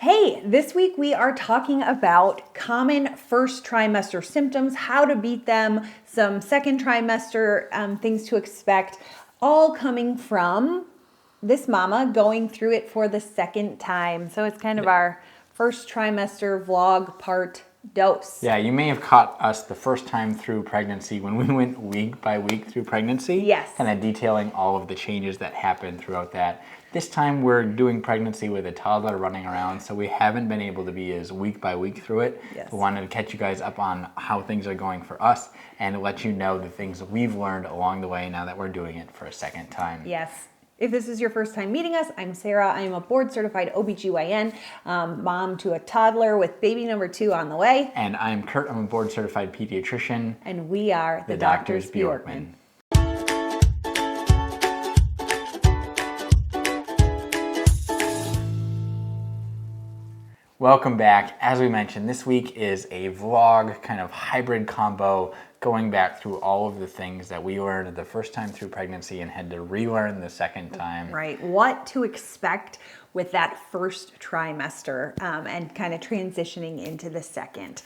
Hey, this week we are talking about common first trimester symptoms, how to beat them, some second trimester things to expect, all coming from this mama going through it for the second time. So it's kind of our first trimester vlog part dose. Yeah, you may have caught us the first time through pregnancy when we went week by week through pregnancy. Yes. Kind of detailing all of the changes that happened throughout that. This time we're doing pregnancy with a toddler running around, so we haven't been able to be as week by week through it. Yes. We wanted to catch you guys up on how things are going for us and let you know the things that we've learned along the way now that we're doing it for a second time. Yes. If this is your first time meeting us, I'm Sarah. I am a board-certified OBGYN, mom to a toddler with baby number 2 on the way. And I'm Kurt. I'm a board-certified pediatrician. And we are the Doctors Bjorkman. Welcome back. As we mentioned, this week is a vlog, kind of hybrid combo, going back through all of the things that we learned the first time through pregnancy and had to relearn the second time. Right. What to expect with that first trimester and kind of transitioning into the second.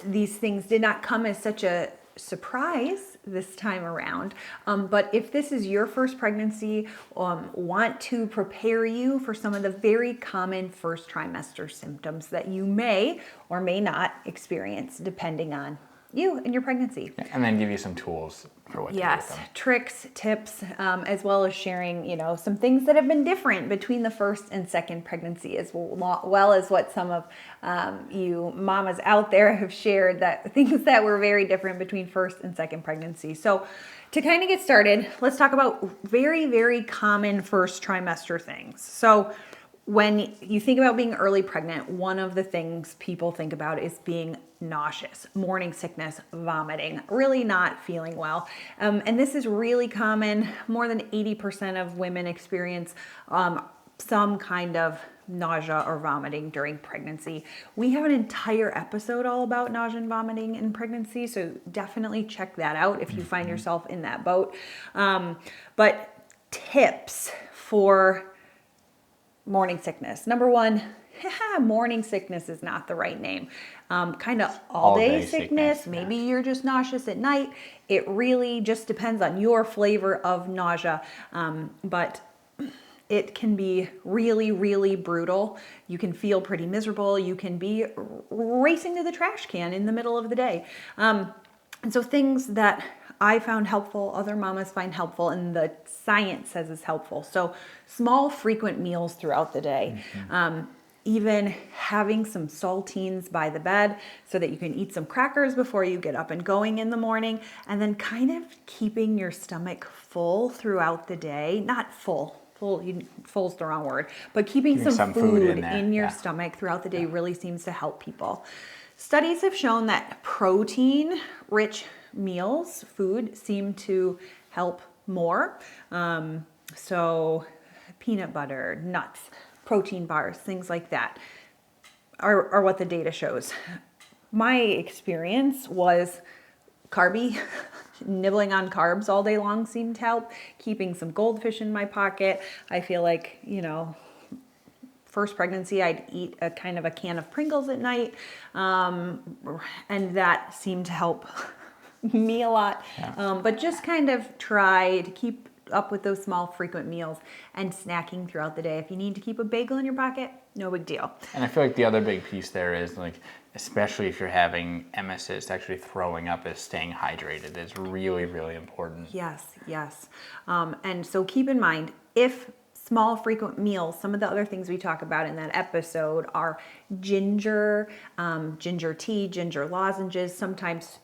These things did not come as such a surprise this time around, but if this is your first pregnancy, want to prepare you for some of the very common first trimester symptoms that you may or may not experience depending on you and your pregnancy. And then give you some tools for what to do with them. Tricks, tips, as well as sharing, some things that have been different between the first and second pregnancy, as well as what some of you mamas out there have shared, that things that were very different between first and second pregnancy. So to kind of get started, let's talk about very, very common first trimester things. So when you think about being early pregnant, one of the things people think about is being nauseous, morning sickness, vomiting, really not feeling well. And this is really common. More than 80% of women experience some kind of nausea or vomiting during pregnancy. We have an entire episode all about nausea and vomiting in pregnancy, so definitely check that out if you find yourself in that boat. But tips for morning sickness. Number one, morning sickness is not the right name. Kind of all-day sickness. Maybe you're just nauseous at night. It really just depends on your flavor of nausea. But it can be really, really brutal. You can feel pretty miserable. You can be racing to the trash can in the middle of the day. And so things that I found helpful, other mamas find helpful, and the science says is helpful. So small, frequent meals throughout the day. Even having some saltines by the bed so that you can eat some crackers before you get up and going in the morning, and then kind of keeping your stomach full throughout the day. Not full's the wrong word, but keeping some food in your stomach throughout the day really seems to help people. Studies have shown that protein-rich meals, food, seem to help more. So peanut butter, nuts, protein bars, things like that are what the data shows. My experience was carby. Nibbling on carbs all day long seemed to help. Keeping some goldfish in my pocket. I feel like, first pregnancy, I'd eat a kind of a can of Pringles at night. And that seemed to help me a lot. But just kind of try to keep up with those small frequent meals and snacking throughout the day. If you need to keep a bagel in your pocket, no big deal. And I feel like the other big piece there is, especially if you're having emesis, actually throwing up, is staying hydrated is really, really important. Yes. And so keep in mind, if small frequent meals, some of the other things we talk about in that episode are ginger, ginger tea, ginger lozenges, sometimes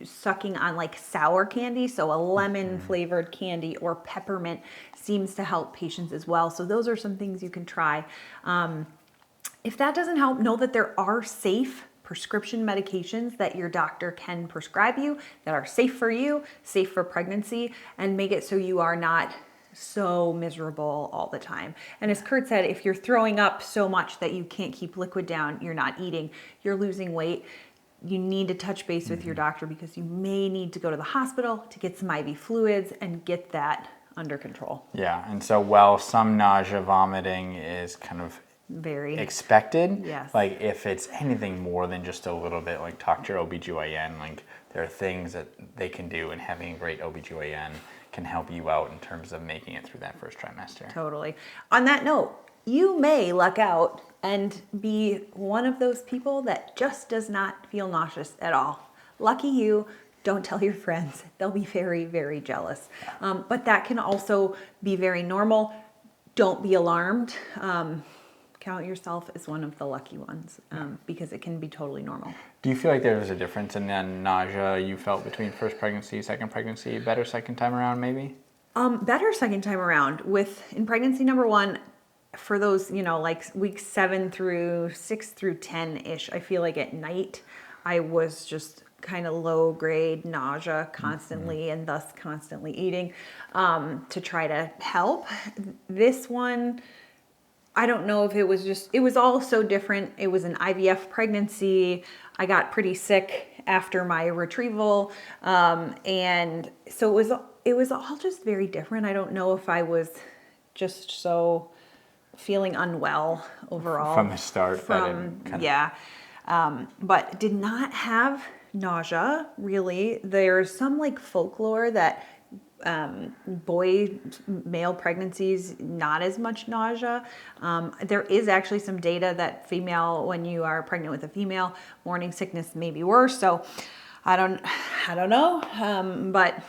sucking on like sour candy, so a lemon flavored candy or peppermint seems to help patients as well. So those are some things you can try. If that doesn't help, know that there are safe prescription medications that your doctor can prescribe you that are safe for you, safe for pregnancy, and make it so you are not so miserable all the time. And as Kurt said, if you're throwing up so much that you can't keep liquid down, you're not eating, you're losing weight, you need to touch base with your doctor because you may need to go to the hospital to get some IV fluids and get that under control. Yeah, and so while some nausea, vomiting is kind of Very. expected. Yes. Like if it's anything more than just a little bit, like talk to your OBGYN. Like there are things that they can do, and having a great OBGYN can help you out in terms of making it through that first trimester. Totally. On that note, you may luck out and be one of those people that just does not feel nauseous at all. Lucky you. Don't tell your friends. They'll be very, very jealous. But that can also be very normal. Don't be alarmed. Count yourself as one of the lucky ones because it can be totally normal. Do you feel like there was a difference in the nausea you felt between first pregnancy, second pregnancy? Better second time around, maybe? Better second time around. In pregnancy number 1, for those, like weeks 7 through 6 through 10-ish, I feel like at night I was just kind of low grade nausea constantly and thus constantly eating to try to help. This one, I don't know if it was all so different. It was an IVF pregnancy. I got pretty sick after my retrieval. And so it was all just very different. I don't know if I was just so feeling unwell overall. From the start. But did not have nausea, really. There's some like folklore that male pregnancies, not as much nausea. There is actually some data that when you are pregnant with a female, morning sickness may be worse. So I don't know, but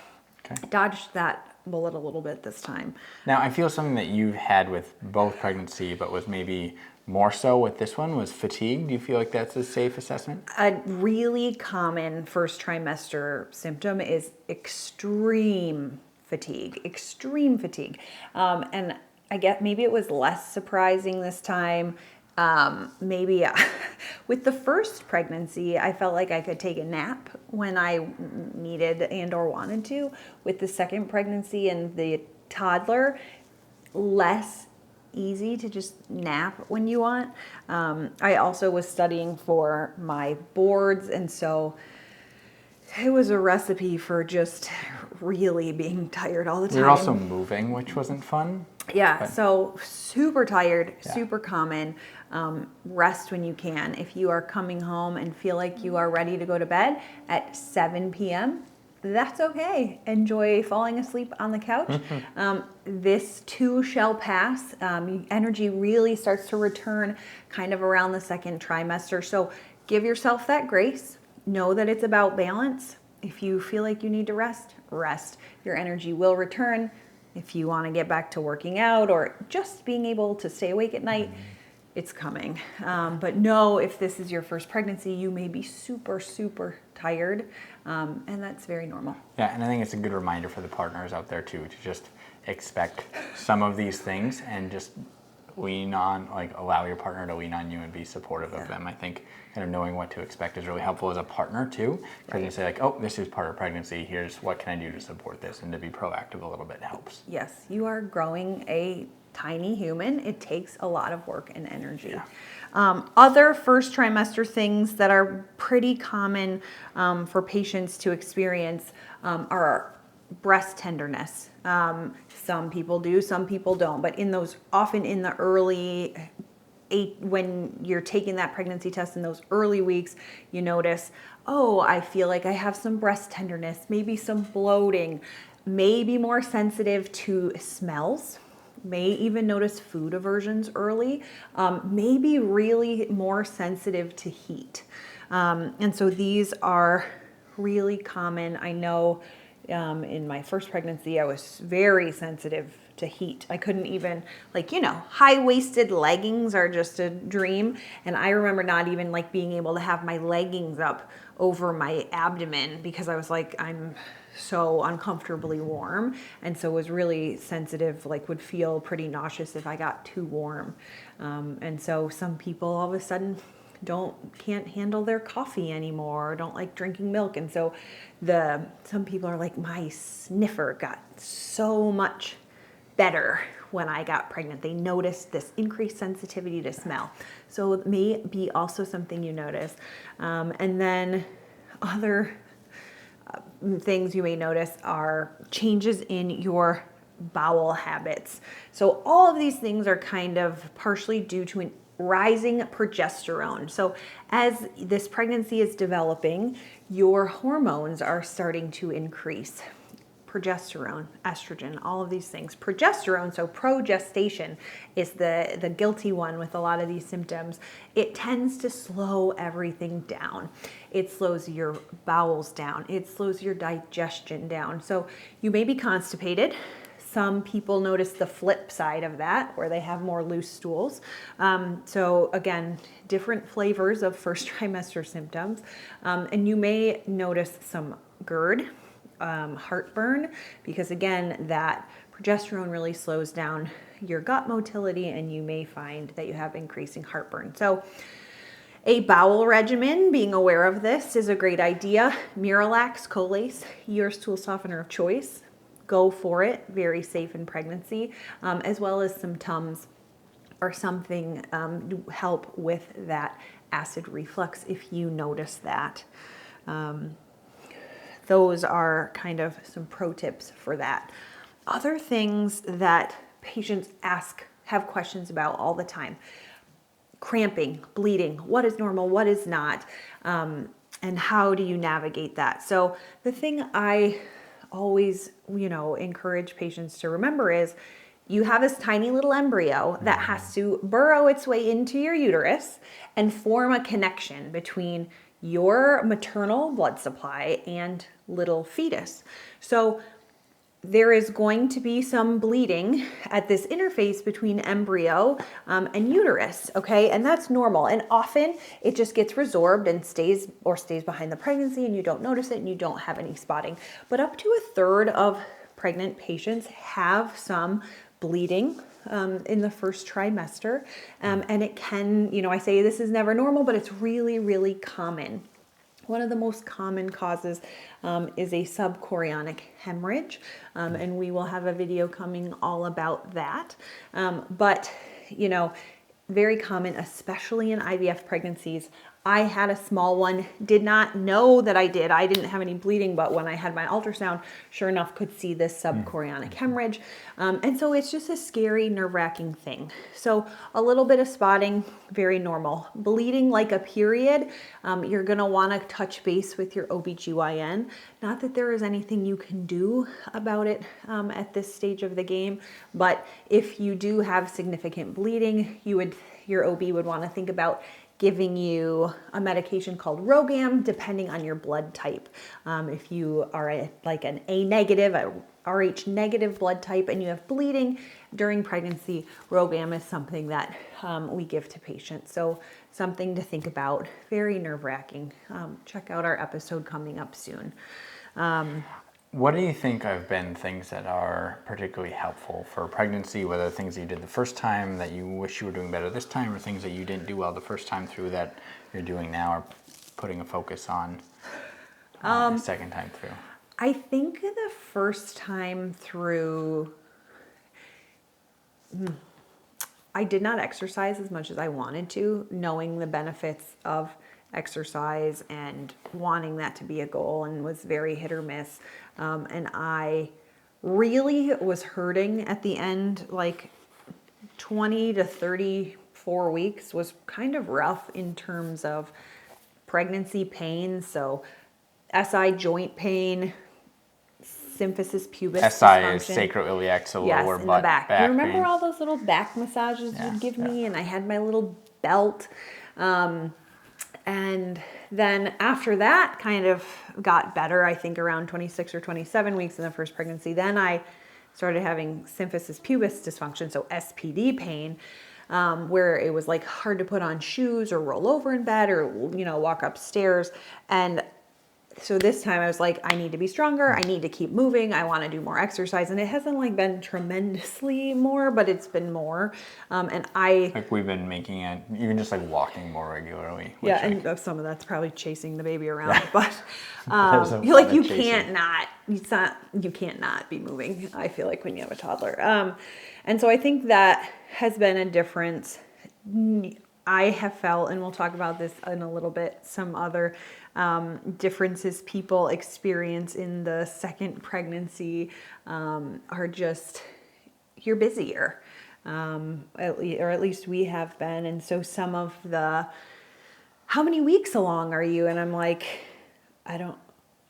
dodged that bullet a little bit this time. Now, I feel something that you've had with both pregnancy, but was maybe more so with this one, was fatigue. Do you feel like that's a safe assessment? A really common first trimester symptom is extreme fatigue. And I guess maybe it was less surprising this time. Maybe with the first pregnancy, I felt like I could take a nap when I needed and or wanted to. With the second pregnancy and the toddler, less easy to just nap when you want. I also was studying for my boards, and so it was a recipe for just really being tired all the time. You're also moving, which wasn't fun. Yeah, so super tired, super common. Rest when you can. If you are coming home and feel like you are ready to go to bed at 7 p.m., that's okay. Enjoy falling asleep on the couch. This too shall pass. Energy really starts to return kind of around the second trimester. So give yourself that grace. Know that it's about balance. If you feel like you need to rest, rest. Your energy will return. If you want to get back to working out or just being able to stay awake at night, it's coming. But know if this is your first pregnancy, you may be super, super tired, and that's very normal. Yeah, and I think it's a good reminder for the partners out there too, to just expect some of these things and just allow your partner to lean on you and be supportive of them. I think kind of knowing what to expect is really helpful as a partner too, because you say like, oh, this is part of pregnancy, here's what can I do to support this, and to be proactive a little bit helps. Yes, you are growing a tiny human. It takes a lot of work and energy. Yeah. Other first trimester things that are pretty common for patients to experience are breast tenderness. Some people do, some people don't, but often in the early when you're taking that pregnancy test in those early weeks, you notice, oh, I feel like I have some breast tenderness, maybe some bloating, maybe more sensitive to smells, may even notice food aversions early, maybe really more sensitive to heat. And so these are really common. I know in my first pregnancy, I was very sensitive to heat. I couldn't even, high-waisted leggings are just a dream. And I remember not even being able to have my leggings up over my abdomen because I was like, I'm so uncomfortably warm. And so was really sensitive, would feel pretty nauseous if I got too warm. And so some people all of a sudden can't handle their coffee anymore, or don't like drinking milk. And so some people are like, my sniffer got so much better when I got pregnant. They noticed this increased sensitivity to smell. So it may be also something you notice. And then other things you may notice are changes in your bowel habits. So all of these things are kind of partially due to an rising progesterone. So as this pregnancy is developing, your hormones are starting to increase. Progesterone, estrogen, all of these things. Progesterone, so progestation, is the guilty one with a lot of these symptoms. It tends to slow everything down. It slows your bowels down. It slows your digestion down. So you may be constipated. Some people notice the flip side of that, where they have more loose stools. So again, different flavors of first trimester symptoms. And you may notice some GERD, heartburn, because again, that progesterone really slows down your gut motility, and you may find that you have increasing heartburn. So a bowel regimen, being aware of this, is a great idea. Miralax, Colace, your stool softener of choice. Go for it. Very safe in pregnancy, as well as some Tums or something to help with that acid reflux if you notice that. Those are kind of some pro tips for that. Other things that patients have questions about all the time: cramping, bleeding, what is normal, what is not, and how do you navigate that? So the thing I always, encourage patients to remember is you have this tiny little embryo that has to burrow its way into your uterus and form a connection between your maternal blood supply and little fetus. So there is going to be some bleeding at this interface between embryo and uterus, okay? And that's normal. And often it just gets resorbed and stays behind the pregnancy, and you don't notice it and you don't have any spotting. But up to a third of pregnant patients have some bleeding in the first trimester. And it can, I say this is never normal, but it's really, really common. One of the most common causes is a subchorionic hemorrhage, and we will have a video coming all about that. But, very common, especially in IVF pregnancies. I had a small one, did not know that I did. I didn't have any bleeding, but when I had my ultrasound, sure enough, could see this subchorionic hemorrhage. And so it's just a scary, nerve-wracking thing. So a little bit of spotting, very normal. Bleeding like a period, you're gonna wanna touch base with your OBGYN. Not that there is anything you can do about it at this stage of the game, but if you do have significant bleeding, your OB would wanna think about giving you a medication called Rogam, depending on your blood type. If you are an A negative, a Rh negative blood type, and you have bleeding during pregnancy, Rogam is something that we give to patients. So something to think about. Very nerve-wracking. Check out our episode coming up soon. What do you think have been things that are particularly helpful for pregnancy, whether things that you did the first time that you wish you were doing better this time, or things that you didn't do well the first time through that you're doing now, or putting a focus on the second time through? I think the first time through, I did not exercise as much as I wanted to, knowing the benefits of exercise and wanting that to be a goal, and was very hit or miss. And I really was hurting at the end, like 20 to 34 weeks was kind of rough in terms of pregnancy pain. So SI joint pain, symphysis pubis SI dysfunction. is sacroiliac, so Yes, lower in butt the back. back You remember pain. all those little back massages you'd give me, and I had my little belt. And then after that kind of got better, I think around 26 or 27 weeks in the first pregnancy, then I started having symphysis pubis dysfunction, so SPD pain, where it was like hard to put on shoes or roll over in bed or, walk upstairs. And so this time I was like, I need to be stronger. I need to keep moving. I want to do more exercise. And it hasn't been tremendously more, but it's been more. And we've been making it, even just walking more regularly. Yeah, and some of that's probably chasing the baby around, but you you can't not be moving, I feel like, when you have a toddler. And so I think that has been a difference. I have felt, and we'll talk about this in a little bit, some other differences people experience in the second pregnancy are just, you're busier. or at least we have been. And so some of how many weeks along are you? And I'm like, I don't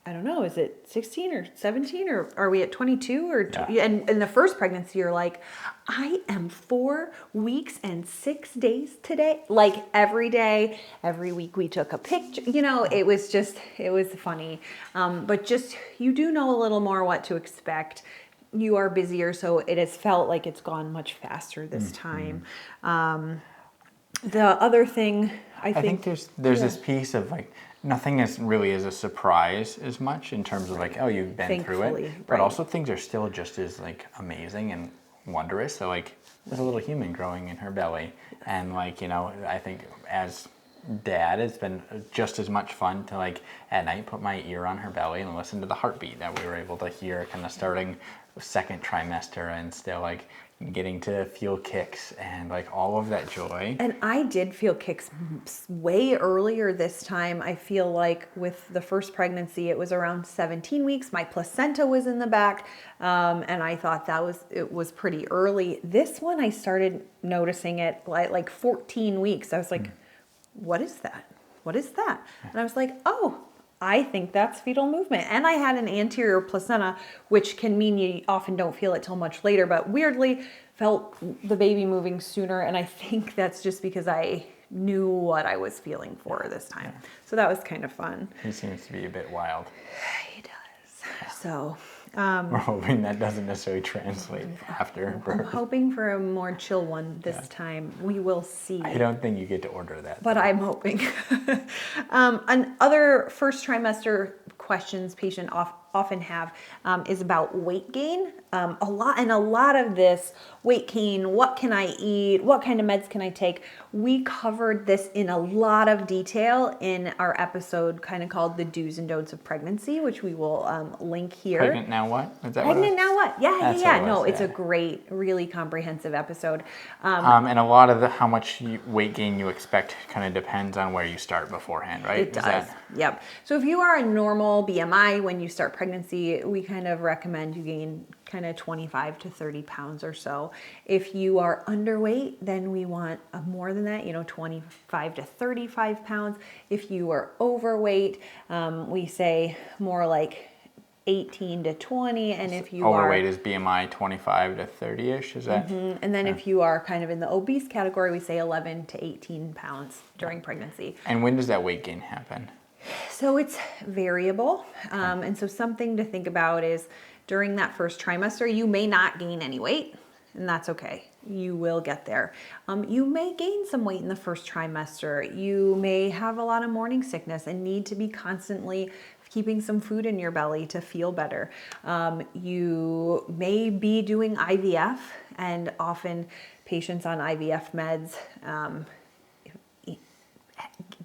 know. Is it 16 or 17 or are we at 22 or and in the first pregnancy you're like, I am 4 weeks and 6 days today. Like every day, every week we took a picture, it was funny. But just, you do know a little more what to expect. You are busier. So it has felt like it's gone much faster this time. The other thing I think there's this piece of like, nothing is really as a surprise as much in terms of like, oh, you've been through it, but also things are still just as like amazing and wondrous. So like, there's a little human growing in her belly, and like, I think as dad, it's been just as much fun to like at night put my ear on her belly and listen to the heartbeat that we were able to hear kind of starting the second trimester, and still like getting to feel kicks and like all of that joy. And I did feel kicks way earlier this time. I feel like with the first pregnancy, it was around 17 weeks. My placenta was in the back. And I thought it was pretty early. This one, I started noticing it like 14 weeks. I was like, what is that? What is that? And I was like, oh, I think that's fetal movement. And I had an anterior placenta, which can mean you often don't feel it till much later, but weirdly felt the baby moving sooner. And I think that's just because I knew what I was feeling for this time. Yeah. So that was kind of fun. He seems to be a bit wild. He does. Yeah. So we're hoping that doesn't necessarily translate after birth. I'm hoping for a more chill one this time. We will see. I don't think you get to order that. But I'm hoping. Other first trimester questions patients often have is about weight gain. A lot of this weight gain, what can I eat? What kind of meds can I take? We covered this in a lot of detail in our episode kind of called The Do's and Don'ts of Pregnancy, which we will link here. Pregnant Now What? Is that Pregnant Now What? Yeah. No, it's a great, really comprehensive episode. And a lot of how much weight gain you expect kind of depends on where you start beforehand, right? It does. Yep. So if you are a normal BMI when you start pregnancy, we kind of recommend you gain kind of 25 to 30 pounds or so. If you are underweight, then we want more than that, 25 to 35 pounds. If you are overweight, we say more like 18 to 20. And if you overweight is BMI 25 to 30-ish, is that? And then if you are kind of in the obese category, we say 11 to 18 pounds during pregnancy. And when does that weight gain happen? So it's variable. And so something to think about is during that first trimester, you may not gain any weight, and that's okay. You will get there. You may gain some weight in the first trimester. You may have a lot of morning sickness and need to be constantly keeping some food in your belly to feel better. You may be doing IVF, and often patients on IVF meds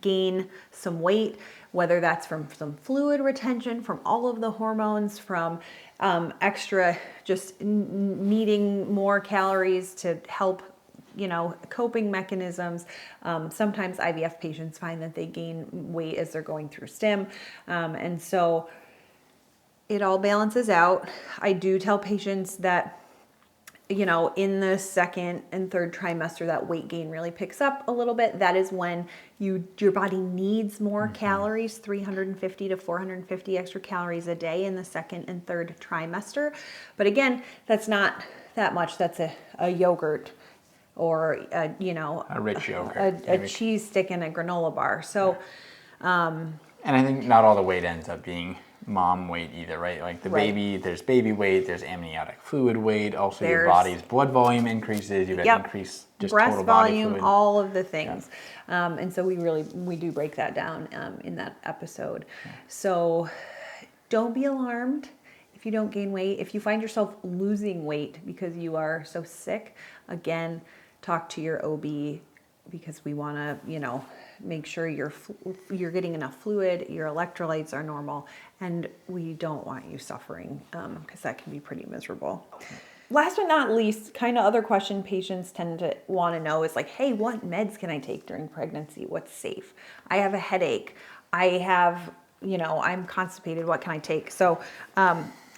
gain some weight, whether that's from some fluid retention, from all of the hormones, from extra just needing more calories to help, coping mechanisms. Sometimes IVF patients find that they gain weight as they're going through stim. And so it all balances out. I do tell patients that in the second and third trimester, that weight gain really picks up a little bit. That is when your body needs more calories, 350 to 450 extra calories a day in the second and third trimester. But again, that's not that much. That's a yogurt or a rich yogurt, a cheese stick and a granola bar. So, and I think not all the weight ends up being mom weight either, right? Like the baby, there's baby weight, there's amniotic fluid weight, also your body's blood volume increases, you've got increased just breast total body volume, fluid. all of the things. And so we do break that down in that episode. So don't be alarmed if you don't gain weight. If you find yourself losing weight because you are so sick, again, talk to your OB, because we want to, make sure you're getting enough fluid, your electrolytes are normal, and we don't want you suffering because that can be pretty miserable. Last but not least, kind of other question patients tend to want to know is like, hey, what meds can I take during pregnancy? What's safe? I have a headache. I have, I'm constipated. What can I take? So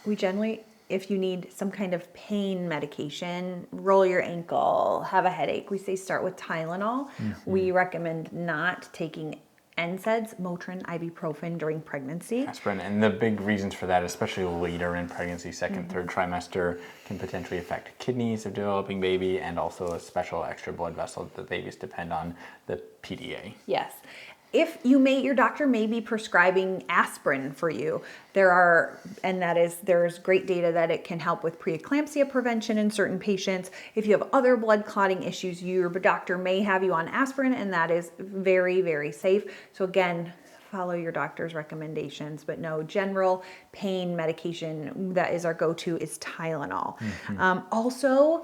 we generally if you need some kind of pain medication, roll your ankle, have a headache, we say start with Tylenol. We recommend not taking NSAIDs, Motrin, ibuprofen during pregnancy. Aspirin, and the big reasons for that, especially later in pregnancy, second, third trimester, can potentially affect kidneys of developing baby, and also a special extra blood vessel that babies depend on, the PDA. Yes. If your doctor may be prescribing aspirin for you. There's great data that it can help with preeclampsia prevention in certain patients. If you have other blood clotting issues, your doctor may have you on aspirin, and that is very, very safe. So again, follow your doctor's recommendations, but no, general pain medication that is our go-to is Tylenol. Also,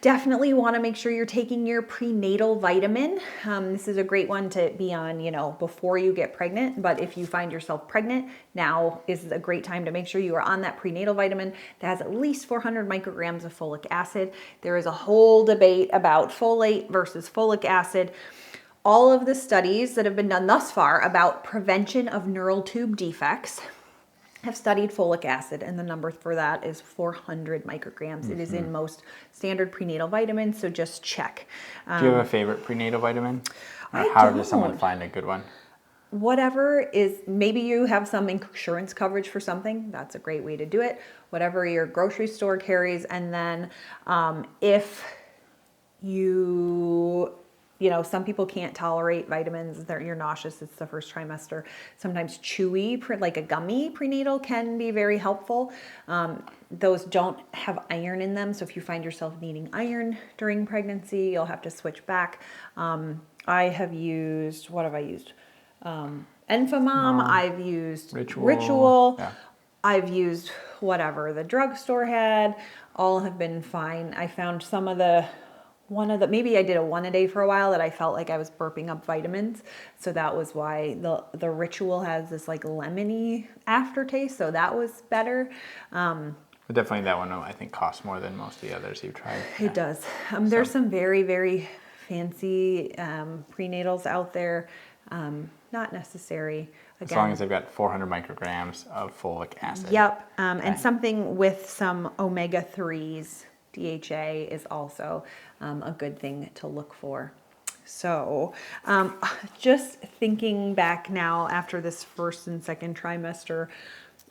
definitely want to make sure you're taking your prenatal vitamin. This is a great one to be on, before you get pregnant. But if you find yourself pregnant, now is a great time to make sure you are on that prenatal vitamin that has at least 400 micrograms of folic acid. There is a whole debate about folate versus folic acid. All of the studies that have been done thus far about prevention of neural tube defects have studied folic acid, and the number for that is 400 micrograms. It is in most standard prenatal vitamins, so just check. Do you have a favorite prenatal vitamin? Or I how does don't. someone find a good one? Whatever is, maybe you have some insurance coverage for something, that's a great way to do it. Whatever your grocery store carries, and then if some people can't tolerate vitamins, you're nauseous, it's the first trimester. Sometimes chewy, like a gummy prenatal, can be very helpful. Those don't have iron in them, so if you find yourself needing iron during pregnancy, you'll have to switch back. I have used, what have I used? Enfamom, I've used Ritual. Yeah. I've used whatever the drugstore had. All have been fine. I found maybe I did a one a day for a while that I felt like I was burping up vitamins. So that was why the Ritual has this like lemony aftertaste. So that was better. But definitely that one, I think, costs more than most of the others you've tried. It does. There's some very, very fancy prenatals out there. Not necessary. As long as they've got 400 micrograms of folic acid. Yep. And something with some omega-3s. DHA is also a good thing to look for. So just thinking back now after this first and second trimester,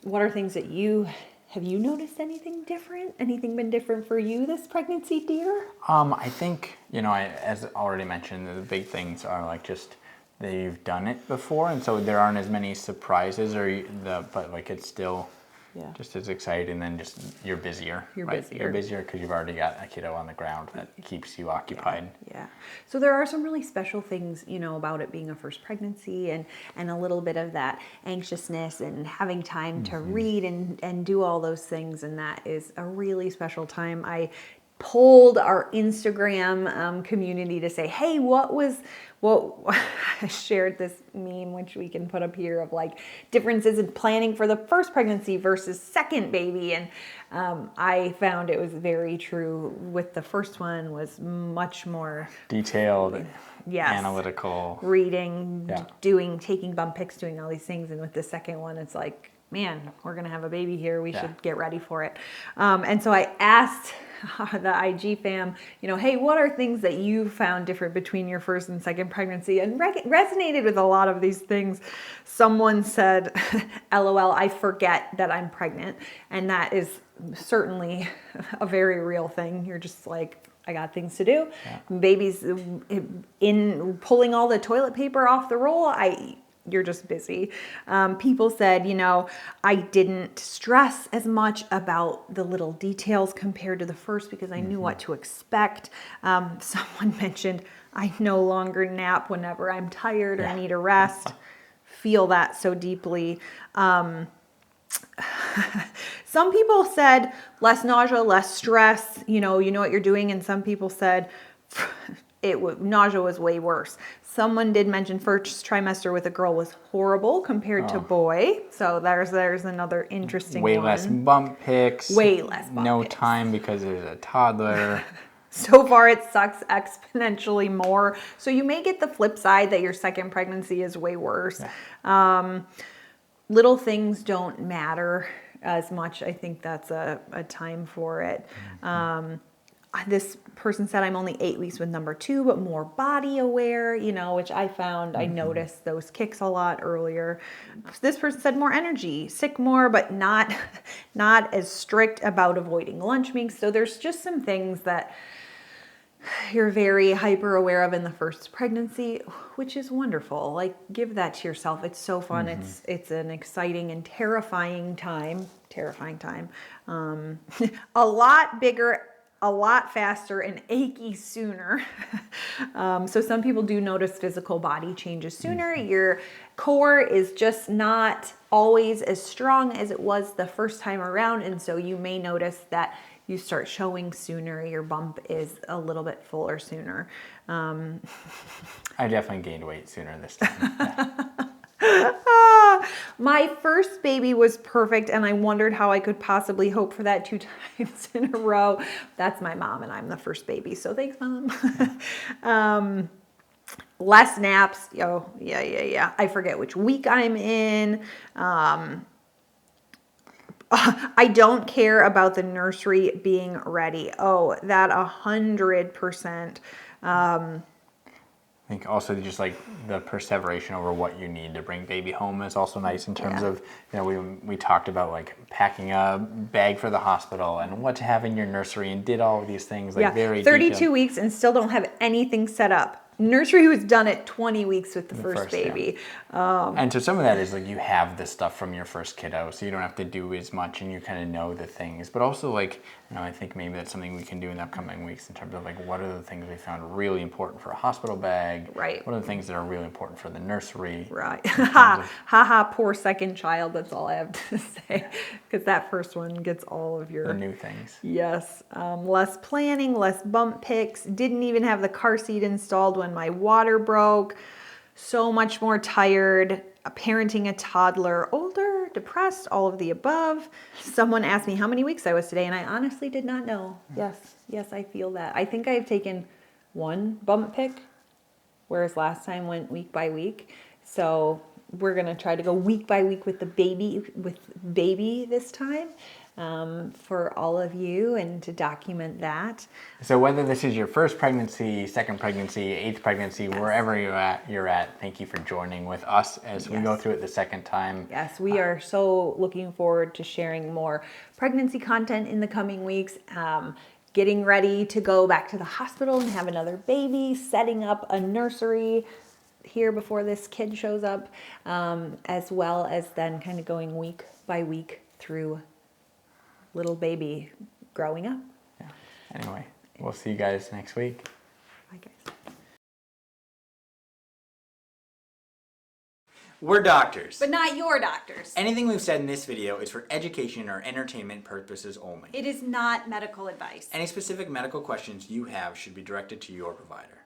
what are things that have you noticed anything different? Anything been different for you this pregnancy, dear? I think, as already mentioned, the big things are like just that you've done it before, and so there aren't as many surprises, but like it's still just as exciting. Then just you're busier. You're busier because you've already got a kiddo on the ground that keeps you occupied. Yeah. So there are some really special things, about it being a first pregnancy, and a little bit of that anxiousness and having time to read and do all those things, and that is a really special time. I polled our Instagram community to say, hey, I shared this meme, which we can put up here, of like differences in planning for the first pregnancy versus second baby. And I found it was very true. With the first one was much more detailed, analytical, reading, taking bump pics, doing all these things. And with the second one, it's like, man, we're going to have a baby here. We should get ready for it. And so I asked the IG fam, hey, what are things that you found different between your first and second pregnancy? And resonated with a lot of these things. Someone said, LOL, I forget that I'm pregnant. And that is certainly a very real thing. You're just like, I got things to do. Yeah. Baby's in pulling all the toilet paper off the roll. You're just busy. People said, I didn't stress as much about the little details compared to the first because I knew what to expect. Someone mentioned, I no longer nap whenever I'm tired or need a rest. Feel that so deeply. Some people said less nausea, less stress, you know what you're doing. And some people said nausea was way worse. Someone did mention first trimester with a girl was horrible compared to boy. So there's another interesting one. Way less bump pics. Way less bump No pics. time because there's a toddler. So far it sucks exponentially more. So you may get the flip side that your second pregnancy is way worse. Yeah. Little things don't matter as much. I think that's a time for it. This person said I'm only 8 weeks with number 2, but more body aware, which I found I noticed those kicks a lot earlier. This person said more energy, sick more, but not as strict about avoiding lunch meetings. So there's just some things that you're very hyper aware of in the first pregnancy, which is wonderful. Like, give that to yourself. It's so fun. It's an exciting and terrifying time. A lot bigger, a lot faster, and achy sooner. So some people do notice physical body changes sooner. Your core is just not always as strong as it was the first time around. And so you may notice that you start showing sooner. Your bump is a little bit fuller sooner. I definitely gained weight sooner this time. My first baby was perfect, and I wondered how I could possibly hope for that 2 times in a row. That's my mom, and I'm the first baby, so thanks, Mom. Less naps. Oh, yeah. I forget which week I'm in. I don't care about the nursery being ready. Oh, that 100%. I think also just like the perseveration over what you need to bring baby home is also nice in terms of, we talked about like packing a bag for the hospital and what to have in your nursery and did all of these things like very 32 detailed. weeks and still don't have anything set up. Nursery was done at 20 weeks with the first baby. Yeah. And so some of that is like you have the stuff from your first kiddo, so you don't have to do as much and you kind of know the things. But also like, I think maybe that's something we can do in the upcoming weeks in terms of like what are the things we found really important for a hospital bag? Right. What are the things that are really important for the nursery? Right. Ha, poor second child. That's all I have to say. Because that first one gets all of your... The new things. Yes. Less planning, less bump picks. Didn't even have the car seat installed when my water broke. So much more tired. Parenting a toddler, older, depressed, all of the above. Someone asked me how many weeks I was today, and I honestly did not know. Yes, I feel that. I think I've taken 1 bump pick, whereas last time went week by week. So we're gonna try to go week by week with baby this time. For all of you and to document that. So whether this is your first pregnancy, second pregnancy, 8th pregnancy, wherever you're at, thank you for joining with us as we go through it the second time. Yes, we are so looking forward to sharing more pregnancy content in the coming weeks. Getting ready to go back to the hospital and have another baby, setting up a nursery here before this kid shows up, as well as then kind of going week by week through little baby growing up. Yeah. Anyway, we'll see you guys next week. Bye, guys. We're doctors. But not your doctors. Anything we've said in this video is for education or entertainment purposes only. It is not medical advice. Any specific medical questions you have should be directed to your provider.